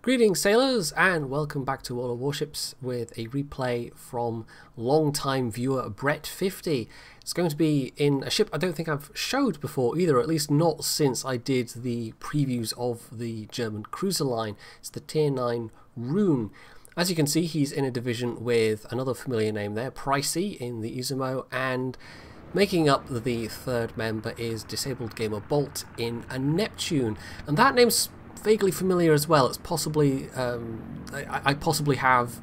Greetings sailors and welcome back to All of Warships with a replay from long-time viewer Brett50. It's going to be in a ship I don't think I've showed before either, at least not since I did the previews of the German cruiser line. It's the Tier 9 Roon. As you can see, he's in a division with another familiar name there, Pricey in the Izumo, and making up the third member is Disabled Gamer Bolt in a Neptune. And that name's vaguely familiar as well. It's possibly I possibly have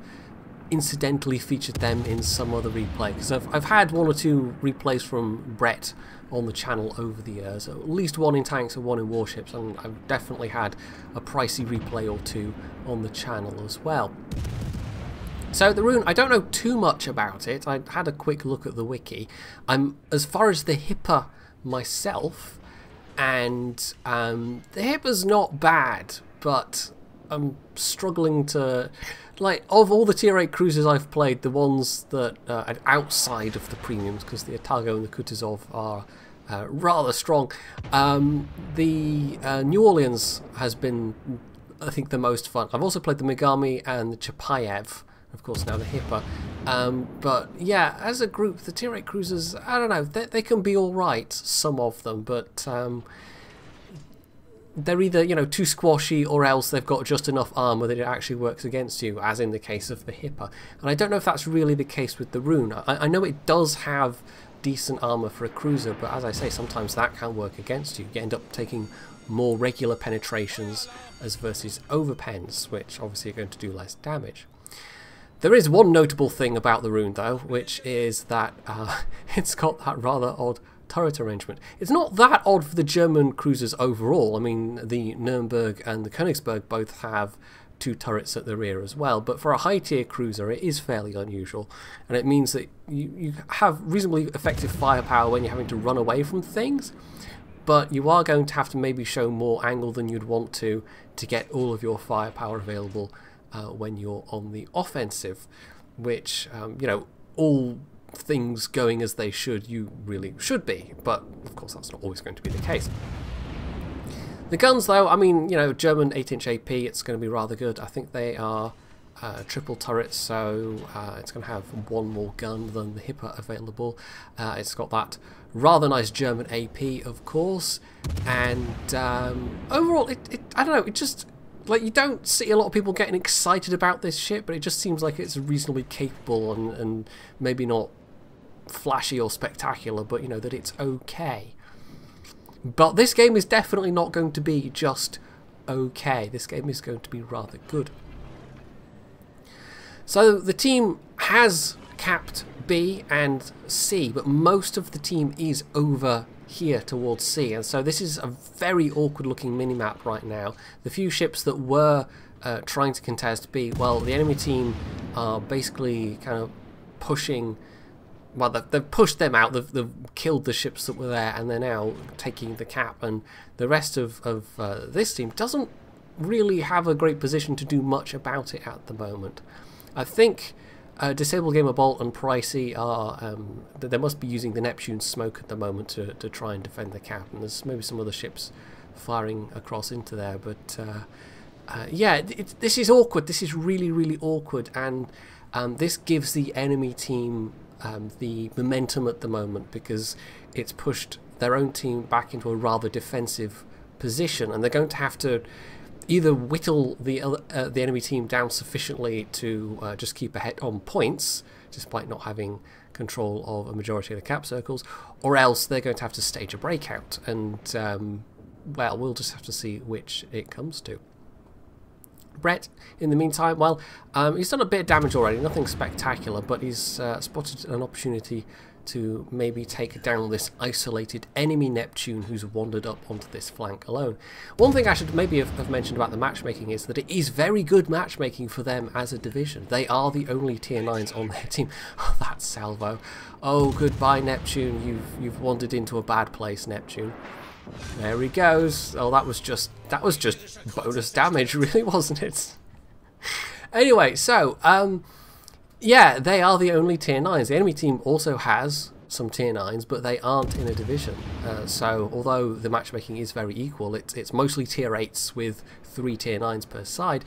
incidentally featured them in some other replay, because I've had one or two replays from Brett on the channel over the years, at least one in tanks and one in warships, and I've definitely had a Pricey replay or two on the channel as well. So the Roon, I don't know too much about it. I had a quick look at the wiki. I'm as far as the Hipper myself, and the Hipper's not bad, but I'm struggling to, like, of all the tier 8 cruisers I've played, the ones that are outside of the premiums, because the Atago and the Kutuzov are rather strong, the New Orleans has been, I think, the most fun. I've also played the Megami and the Chapayev, of course now the Hipper, but yeah, as a group the tier 8 cruisers, I don't know, they can be alright, some of them, but they're either, you know, too squashy, or else they've got just enough armour that it actually works against you, as in the case of the Hipper. And I don't know if that's really the case with the Roon. I know it does have decent armour for a cruiser, but as I say, sometimes that can work against you. You end up taking more regular penetrations as versus overpens, which obviously are going to do less damage. There is one notable thing about the Roon though, which is that it's got that rather odd turret arrangement. It's not that odd for the German cruisers overall. I mean, the Nürnberg and the Königsberg both have two turrets at the rear as well, but for a high tier cruiser it is fairly unusual, and it means that you have reasonably effective firepower when you're having to run away from things, but you are going to have to maybe show more angle than you'd want to get all of your firepower available when you're on the offensive, which, you know, all things going as they should, you really should be, but of course that's not always going to be the case. The guns though, I mean, you know, German 8-inch AP, it's going to be rather good. I think they are triple turrets, so it's going to have one more gun than the Hipper available. It's got that rather nice German AP, of course, and overall I don't know, it just, like, you don't see a lot of people getting excited about this ship, but it just seems like it's reasonably capable and maybe not flashy or spectacular, but you know that it's okay. But this game is definitely not going to be just okay. This game is going to be rather good. So the team has capped B and C, but most of the team is over here towards C, and so this is a very awkward looking minimap right now. The few ships that were trying to contest B, well, the enemy team are basically kind of pushing, well, they've pushed them out, they've killed the ships that were there, and they're now taking the cap, and the rest of this team doesn't really have a great position to do much about it at the moment. I think Disabled Gamer Bolt and Pricey are, they must be using the Neptune smoke at the moment to try and defend the cap, and there's maybe some other ships firing across into there, but yeah, this is awkward. This is really, really awkward, and this gives the enemy team the momentum at the moment, because it's pushed their own team back into a rather defensive position, and they're going to have to either whittle the enemy team down sufficiently to just keep ahead on points, despite not having control of a majority of the cap circles, or else they're going to have to stage a breakout, and well, we'll just have to see which it comes to. Brett, in the meantime, well, he's done a bit of damage already, nothing spectacular, but he's spotted an opportunity to maybe take down this isolated enemy Neptune who's wandered up onto this flank alone. One thing I should maybe have mentioned about the matchmaking is that it is very good matchmaking for them as a division. They are the only tier 9s on their team. Oh, that salvo. Oh, goodbye Neptune, you've wandered into a bad place, Neptune. There he goes. Oh, that was just bonus damage, really, wasn't it? Anyway, so yeah, they are the only tier 9s. The enemy team also has some tier 9s, but they aren't in a division. So although the matchmaking is very equal, it's mostly tier 8s with 3 tier 9s per side.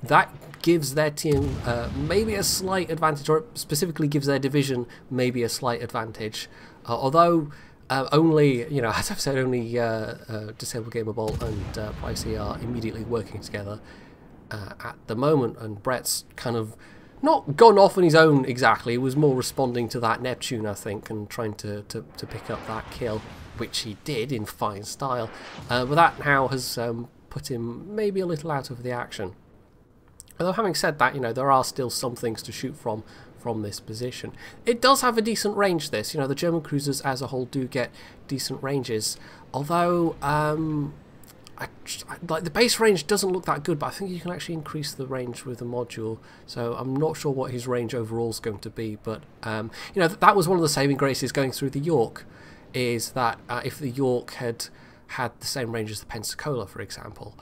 That gives their team maybe a slight advantage, or specifically gives their division maybe a slight advantage. Although only, you know, as I've said, only Disabled Gamer Bolt and Pricey are immediately working together at the moment, and Brett's kind of not gone off on his own exactly. He was more responding to that Neptune, I think, and trying to pick up that kill, which he did in fine style. But that now has put him maybe a little out of the action. Although having said that, you know, there are still some things to shoot from this position. It does have a decent range, this. You know, the German cruisers as a whole do get decent ranges, although like the base range doesn't look that good, but I think you can actually increase the range with the module, so I'm not sure what his range overall is going to be. But you know, that was one of the saving graces going through the York, is that if the York had the same range as the Pensacola, for example,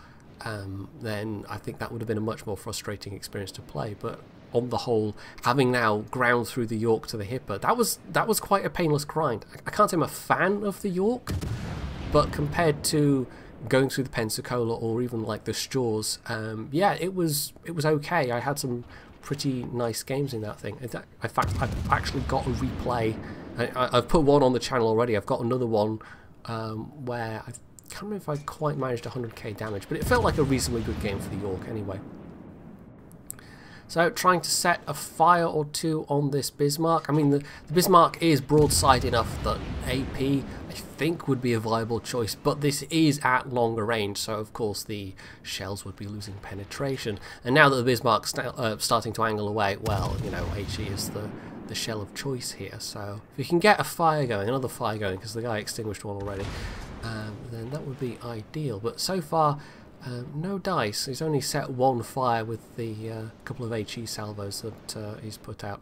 then I think that would have been a much more frustrating experience to play. But on the whole, having now ground through the York to the Hipper, that was quite a painless grind. I can't say I'm a fan of the York, but compared to going through the Pensacola or even like the Stores, yeah, it was okay. I had some pretty nice games in that thing. In fact, I've actually got a replay. I've put one on the channel already. I've got another one where I can't remember if I quite managed 100k damage, but it felt like a reasonably good game for the York anyway. So trying to set a fire or two on this Bismarck. I mean, the Bismarck is broadside enough that AP, I think, would be a viable choice, but this is at longer range, so of course the shells would be losing penetration. And now that the Bismarck's starting to angle away, well, you know, HE is the shell of choice here. So if you can get a fire going, another fire going, because the guy extinguished one already, then that would be ideal. But so far, no dice. He's only set one fire with the couple of HE salvos that he's put out.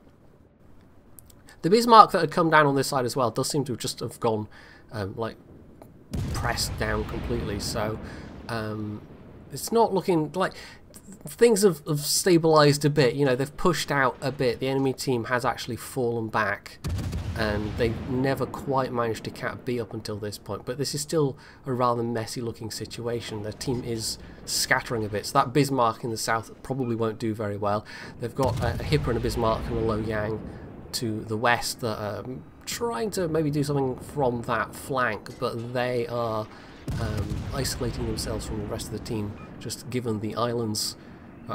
The Bismarck that had come down on this side as well does seem to just have gone like pressed down completely. So it's not looking like things have stabilised a bit. You know, they've pushed out a bit. The enemy team has actually fallen back, and they never quite managed to cap B up until this point. But this is still a rather messy looking situation. Their team is scattering a bit, so that Bismarck in the south probably won't do very well. They've got a Hipper and a Bismarck and a Lo Yang to the west that are trying to maybe do something from that flank, but they are isolating themselves from the rest of the team, just given the islands,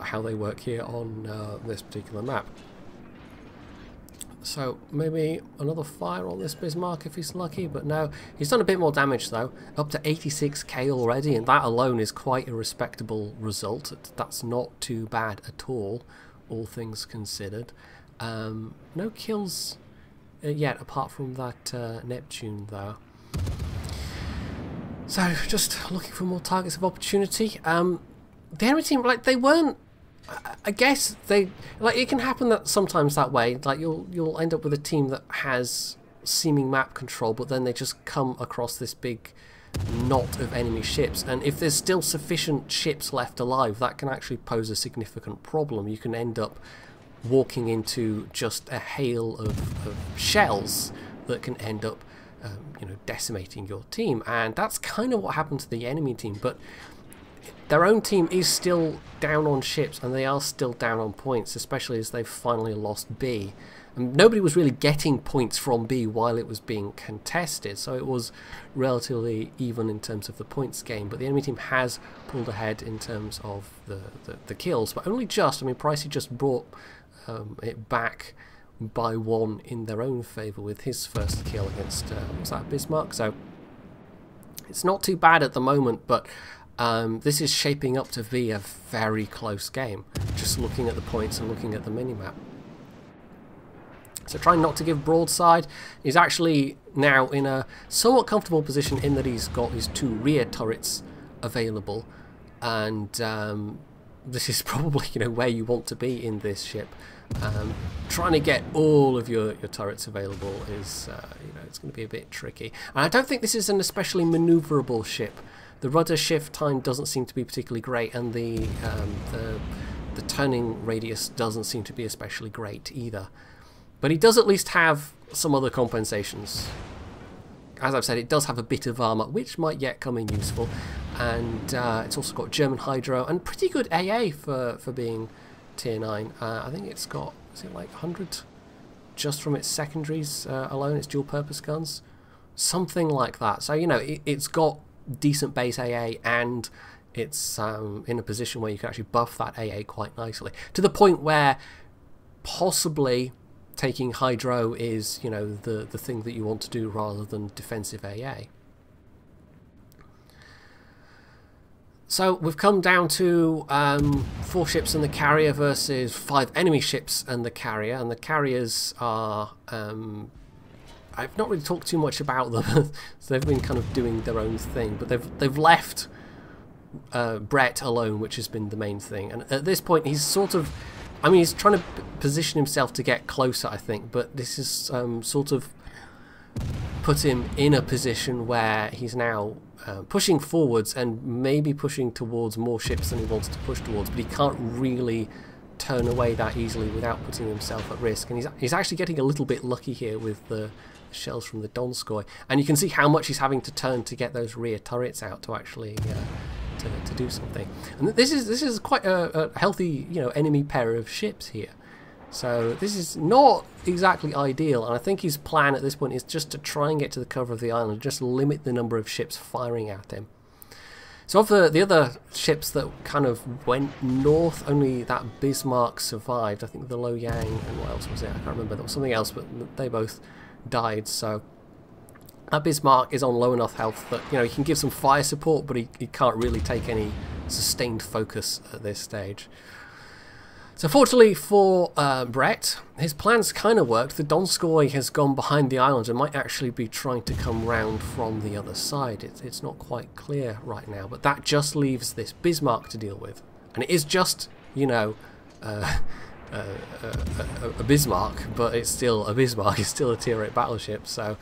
how they work here on this particular map. So maybe another fire on this Bismarck if he's lucky, but no. He's done a bit more damage though, up to 86k already, and that alone is quite a respectable result. That's not too bad at all things considered. No kills yet, apart from that Neptune though. So just looking for more targets of opportunity. The enemy team, like, they weren't, I guess they, like, it can happen that sometimes that way, like you'll end up with a team that has seeming map control, but then they just come across this big knot of enemy ships, and if there's still sufficient ships left alive, that can actually pose a significant problem. You can end up walking into just a hail of shells that can end up you know, decimating your team, and that's kind of what happened to the enemy team. But their own team is still down on ships, and they are still down on points, especially as they've finally lost B. And nobody was really getting points from B while it was being contested, so it was relatively even in terms of the points game. But the enemy team has pulled ahead in terms of the kills, but only just. I mean, Pricey just brought it back by one in their own favour with his first kill against was that Bismarck. So it's not too bad at the moment, but this is shaping up to be a very close game, just looking at the points and looking at the minimap. So trying not to give broadside. He's actually now in a somewhat comfortable position in that he's got his two rear turrets available, and this is probably, you know, where you want to be in this ship. Trying to get all of your turrets available is, you know, it's going to be a bit tricky. And I don't think this is an especially manoeuvrable ship. The rudder shift time doesn't seem to be particularly great, and the turning radius doesn't seem to be especially great either. But he does at least have some other compensations. As I've said, it does have a bit of armour, which might yet come in useful. And it's also got German Hydro and pretty good AA for being tier 9. I think it's got, is it like 100 just from its secondaries alone, its dual purpose guns? Something like that. So, you know, it's got decent base AA, and it's in a position where you can actually buff that AA quite nicely. To the point where possibly taking Hydro is, you know, the thing that you want to do rather than defensive AA. So we've come down to 4 ships and the carrier versus 5 enemy ships and the carrier, and the carriers are I've not really talked too much about them. So they've been kind of doing their own thing, but they've left Brett alone, which has been the main thing. And at this point he's sort of, I mean, he's trying to position himself to get closer, I think, but this is sort of put him in a position where he's now pushing forwards and maybe pushing towards more ships than he wants to push towards, but he can't really turn away that easily without putting himself at risk. And he's actually getting a little bit lucky here with the shells from the Donskoy, and you can see how much he's having to turn to get those rear turrets out to actually to do something. And this is quite a healthy, you know, enemy pair of ships here. So this is not exactly ideal, and I think his plan at this point is just to try and get to the cover of the island, just limit the number of ships firing at him. So of the other ships that kind of went north, only that Bismarck survived. I think the Lo Yang, and what else was it? I can't remember. There was something else, but they both died. So that Bismarck is on low enough health that, you know, he can give some fire support, but he can't really take any sustained focus at this stage. So fortunately for Brett, his plans kind of worked. The Donskoy has gone behind the island and might actually be trying to come round from the other side. It's not quite clear right now, but that just leaves this Bismarck to deal with. And it is just, you know, a Bismarck, but it's still a Bismarck. It's still a tier 8 battleship, so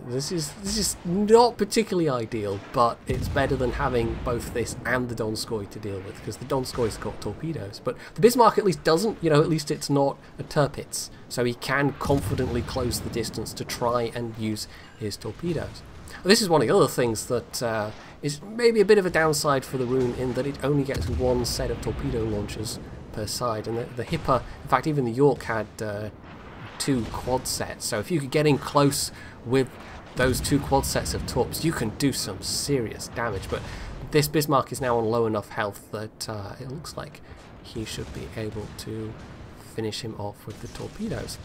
this is not particularly ideal, but it's better than having both this and the Donskoy to deal with, because the Donskoy's got torpedoes. But the Bismarck at least doesn't, you know, at least it's not a Tirpitz, so he can confidently close the distance to try and use his torpedoes. This is one of the other things that is maybe a bit of a downside for the Roon, in that it only gets 1 set of torpedo launchers per side, and the Hipper, in fact even the York, had 2 quad sets, so if you could get in close with those 2 quad sets of torps, you can do some serious damage. But this Bismarck is now on low enough health that it looks like he should be able to finish him off with the torpedoes.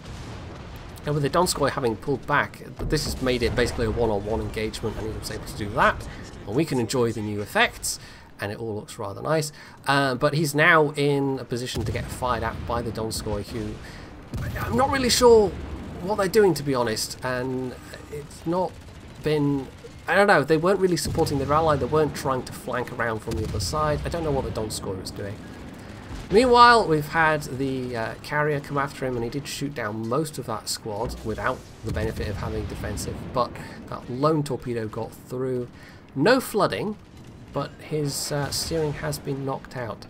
And with the Donskoy having pulled back, this has made it basically a one-on-one engagement, and he was able to do that, and we can enjoy the new effects, and it all looks rather nice. But he's now in a position to get fired at by the Donskoy, who I'm not really sure what they're doing, to be honest, and it's not been, I don't know, they weren't really supporting their ally, they weren't trying to flank around from the other side. I don't know what the Donskoy was doing. Meanwhile, we've had the carrier come after him, and he did shoot down most of that squad without the benefit of having defensive, but that lone torpedo got through. No flooding, but his steering has been knocked out.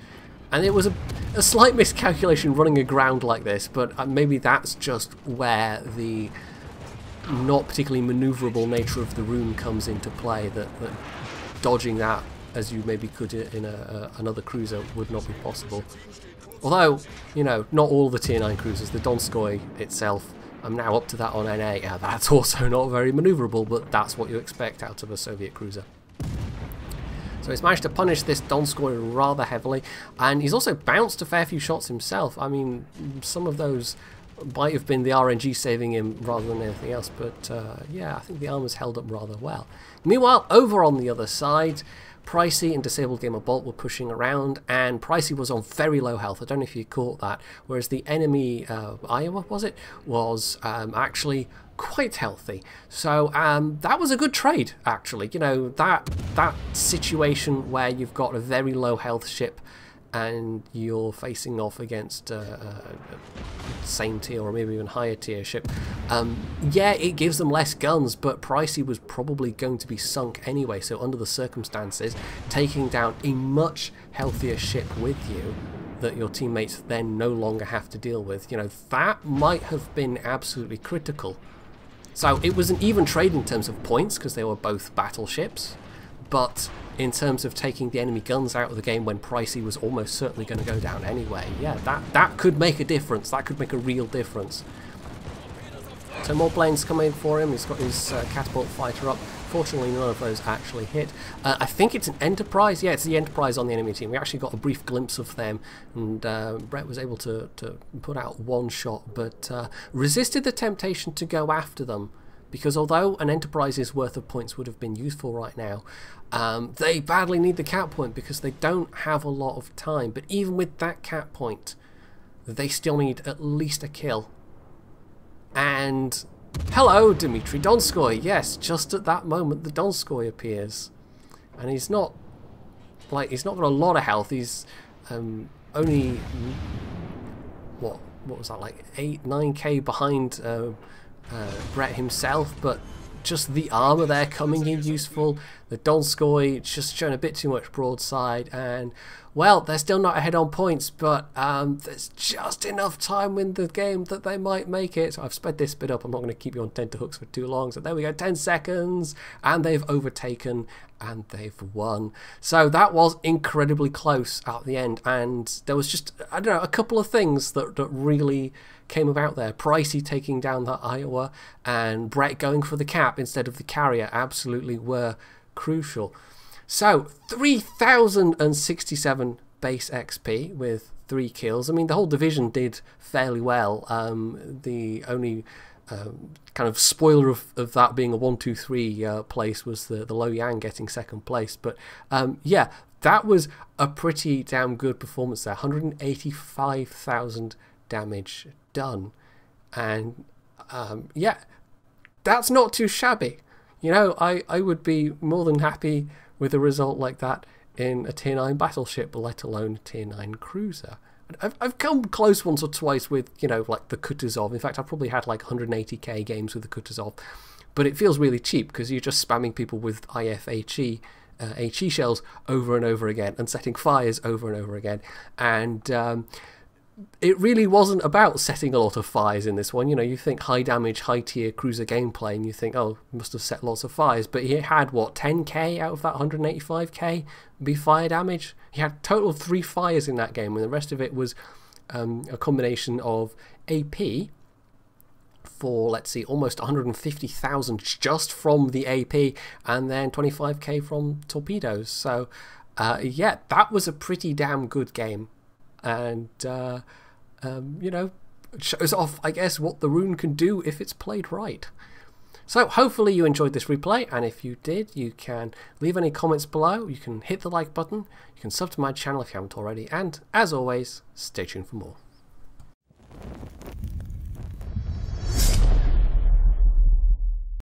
And it was a slight miscalculation running aground like this, but maybe that's just where the not particularly manoeuvrable nature of the Roon comes into play, that dodging that as you maybe could in another cruiser would not be possible. Although, you know, not all the tier 9 cruisers, the Donskoy itself, I'm now up to that on NA, yeah, that's also not very manoeuvrable, but that's what you expect out of a Soviet cruiser. So he's managed to punish this Donskoy rather heavily, and he's also bounced a fair few shots himself. I mean, some of those might have been the RNG saving him rather than anything else, but yeah, I think the armor's held up rather well. Meanwhile, over on the other side, Pricey and Disabled Gamer Bolt were pushing around, and Pricey was on very low health. I don't know if you caught that, whereas the enemy, Iowa was it, was actually quite healthy. So that was a good trade, actually. You know, that situation where you've got a very low health ship and you're facing off against same tier or maybe even higher tier ship, yeah, it gives them less guns, but Pricey was probably going to be sunk anyway, so under the circumstances, taking down a much healthier ship with you that your teammates then no longer have to deal with. You know, that might have been absolutely critical. So it was an even trade in terms of points because they were both battleships, but in terms of taking the enemy guns out of the game when Pricey was almost certainly going to go down anyway, yeah, that could make a difference. That could make a real difference. So more planes coming for him. He's got his catapult fighter up. Fortunately, none of those actually hit. I think it's an Enterprise. Yeah, it's the Enterprise on the enemy team. We actually got a brief glimpse of them, and Brett was able to put out one shot, but resisted the temptation to go after them, because although an Enterprise's worth of points would have been useful right now, they badly need the cap point because they don't have a lot of time. But even with that cap point, they still need at least a kill. And hello, Dmitry Donskoy. Yes, just at that moment the Donskoy appears, and he's not got a lot of health. He's only what was that, like 8-9k behind Brett himself, but just the armor there coming in useful. The Donskoy just showing a bit too much broadside, and well, they're still not ahead on points, but there's just enough time in the game that they might make it. So I've sped this bit up. I'm not going to keep you on tenterhooks for too long. So there we go, 10 seconds, and they've overtaken and they've won. So that was incredibly close at the end, and there was just, I don't know, a couple of things that really came about there. Pricey taking down that Iowa and Brett going for the cap instead of the carrier absolutely were crucial. So 3,067 base XP with 3 kills. I mean, the whole division did fairly well. The only kind of spoiler of that being a 1-2-3 place was the Lo Yang getting second place. But yeah, that was a pretty damn good performance there. 185,000 damage done, and yeah, that's not too shabby. You know, I would be more than happy with a result like that in a tier 9 battleship, let alone a tier 9 cruiser. I've come close once or twice with, you know, like the Kutuzov. In fact, I've probably had like 180k games with the Kutuzov, but it feels really cheap because you're just spamming people with IFHE HE shells over and over again and setting fires over and over again, and it really wasn't about setting a lot of fires in this one. You know, you think high damage, high tier cruiser gameplay, and you think, oh, must have set lots of fires. But he had, what, 10k out of that 185k be fire damage? He had a total of 3 fires in that game, and the rest of it was a combination of AP for, let's see, almost 150,000 just from the AP, and then 25k from torpedoes. So, yeah, that was a pretty damn good game. And, you know, shows off, I guess, what the Roon can do if it's played right. So hopefully you enjoyed this replay, and if you did, you can leave any comments below, you can hit the like button, you can sub to my channel if you haven't already, and as always, stay tuned for more.